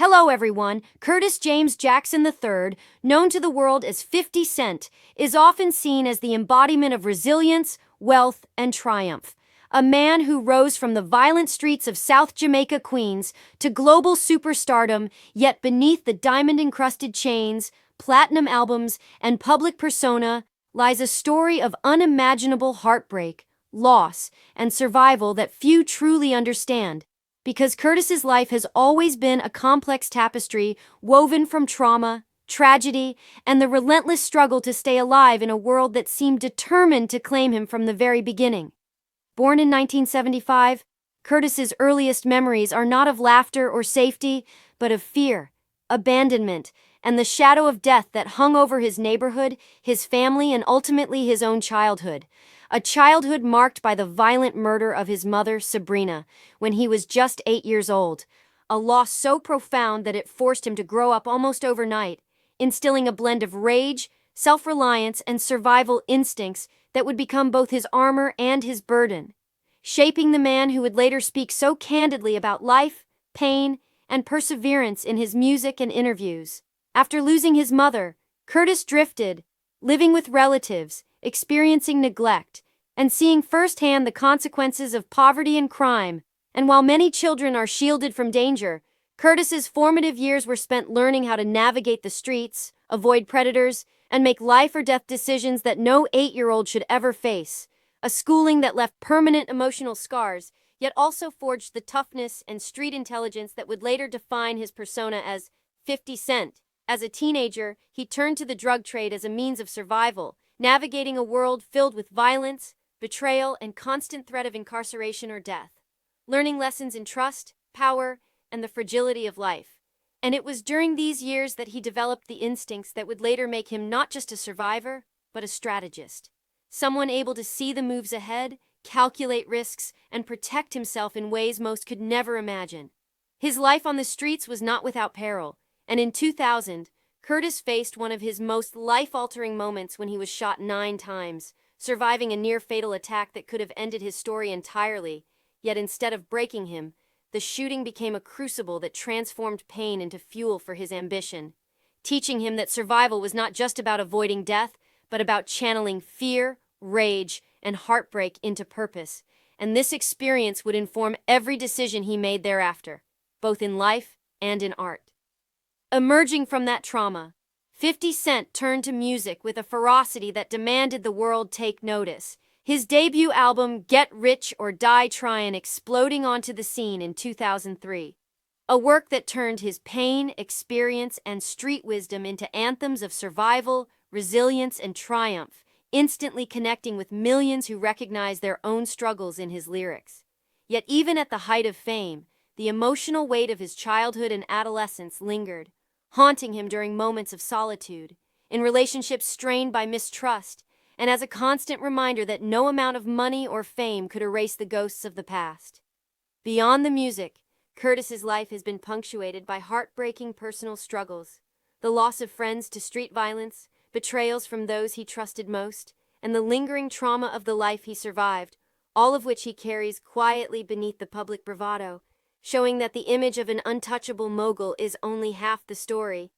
Hello everyone, Curtis James Jackson III, known to the world as 50 Cent, is often seen as the embodiment of resilience, wealth, and triumph. A man who rose from the violent streets of South Jamaica, Queens, to global superstardom, yet beneath the diamond-encrusted chains, platinum albums, and public persona lies a story of unimaginable heartbreak, loss, and survival that few truly understand. Because Curtis's life has always been a complex tapestry woven from trauma, tragedy, and the relentless struggle to stay alive in a world that seemed determined to claim him from the very beginning. Born in 1975, Curtis's earliest memories are not of laughter or safety, but of fear, abandonment, and the shadow of death that hung over his neighborhood, his family, and ultimately his own childhood. A childhood marked by the violent murder of his mother, Sabrina, when he was just 8 years old. A loss so profound that it forced him to grow up almost overnight, instilling a blend of rage, self-reliance, and survival instincts that would become both his armor and his burden, shaping the man who would later speak so candidly about life, pain, and perseverance in his music and interviews. After losing his mother, Curtis drifted, living with relatives, experiencing neglect, and seeing firsthand the consequences of poverty and crime. And while many children are shielded from danger, Curtis's formative years were spent learning how to navigate the streets, avoid predators, and make life-or-death decisions that no 8-year-old should ever face. A schooling that left permanent emotional scars, yet also forged the toughness and street intelligence that would later define his persona as 50 Cent. As a teenager, he turned to the drug trade as a means of survival, navigating a world filled with violence, betrayal, and constant threat of incarceration or death, learning lessons in trust, power, and the fragility of life. And it was during these years that he developed the instincts that would later make him not just a survivor, but a strategist. Someone able to see the moves ahead, calculate risks, and protect himself in ways most could never imagine. His life on the streets was not without peril, and in 2000, Curtis faced one of his most life-altering moments when he was shot 9 times, surviving a near-fatal attack that could have ended his story entirely. Yet instead of breaking him, the shooting became a crucible that transformed pain into fuel for his ambition, teaching him that survival was not just about avoiding death, but about channeling fear, rage, and heartbreak into purpose. And this experience would inform every decision he made thereafter, both in life and in art. Emerging from that trauma, 50 Cent turned to music with a ferocity that demanded the world take notice. His debut album, Get Rich or Die Tryin', exploding onto the scene in 2003. A work that turned his pain, experience, and street wisdom into anthems of survival, resilience, and triumph, instantly connecting with millions who recognize their own struggles in his lyrics. Yet even at the height of fame, the emotional weight of his childhood and adolescence lingered, haunting him during moments of solitude, in relationships strained by mistrust, and as a constant reminder that no amount of money or fame could erase the ghosts of the past. Beyond the music, Curtis's life has been punctuated by heartbreaking personal struggles, the loss of friends to street violence, betrayals from those he trusted most, and the lingering trauma of the life he survived, all of which he carries quietly beneath the public bravado, showing that the image of an untouchable mogul is only half the story,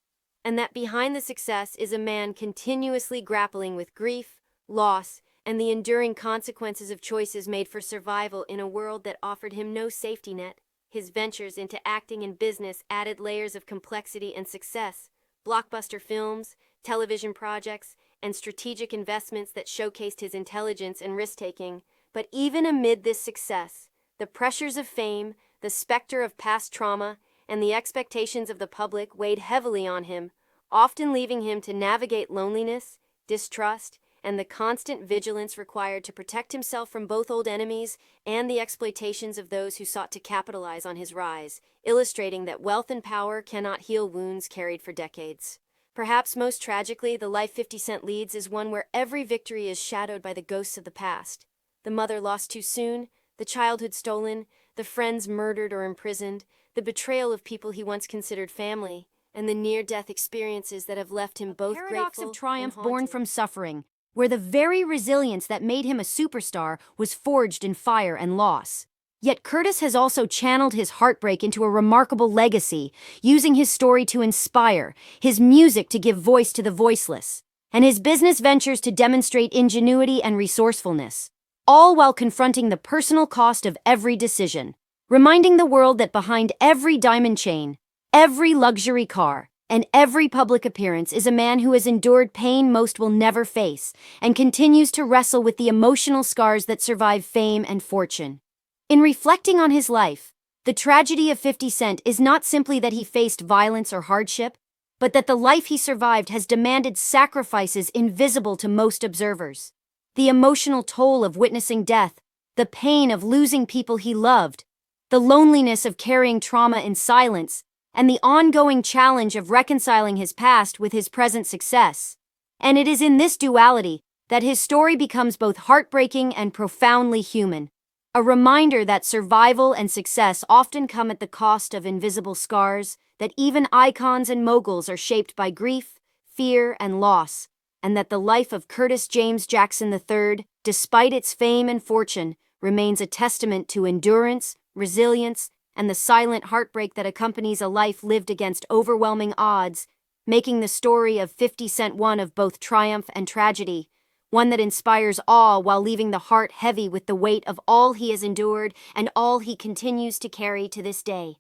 and that behind the success is a man continuously grappling with grief, loss, and the enduring consequences of choices made for survival in a world that offered him no safety net. His ventures into acting and business added layers of complexity and success, blockbuster films, television projects, and strategic investments that showcased his intelligence and risk-taking. But even amid this success, the pressures of fame, the specter of past trauma, and the expectations of the public weighed heavily on him, often leaving him to navigate loneliness, distrust, and the constant vigilance required to protect himself from both old enemies and the exploitations of those who sought to capitalize on his rise, illustrating that wealth and power cannot heal wounds carried for decades. Perhaps most tragically, the life 50 Cent leads is one where every victory is shadowed by the ghosts of the past. The mother lost too soon, the childhood stolen, the friends murdered or imprisoned, the betrayal of people he once considered family, and the near-death experiences that have left him both grateful and haunted. Paradox of triumph born from suffering, where the very resilience that made him a superstar was forged in fire and loss. Yet Curtis has also channeled his heartbreak into a remarkable legacy, using his story to inspire, his music to give voice to the voiceless, and his business ventures to demonstrate ingenuity and resourcefulness, all while confronting the personal cost of every decision, reminding the world that behind every diamond chain, every luxury car, and every public appearance is a man who has endured pain most will never face, and continues to wrestle with the emotional scars that survive fame and fortune. In reflecting on his life, the tragedy of 50 Cent is not simply that he faced violence or hardship, but that the life he survived has demanded sacrifices invisible to most observers. The emotional toll of witnessing death, the pain of losing people he loved, the loneliness of carrying trauma in silence, and the ongoing challenge of reconciling his past with his present success. And it is in this duality that his story becomes both heartbreaking and profoundly human. A reminder that survival and success often come at the cost of invisible scars, that even icons and moguls are shaped by grief, fear, and loss, and that the life of Curtis James Jackson III, despite its fame and fortune, remains a testament to endurance, resilience, and the silent heartbreak that accompanies a life lived against overwhelming odds, making the story of 50 Cent one of both triumph and tragedy, one that inspires awe while leaving the heart heavy with the weight of all he has endured and all he continues to carry to this day.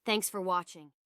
Thanks for watching.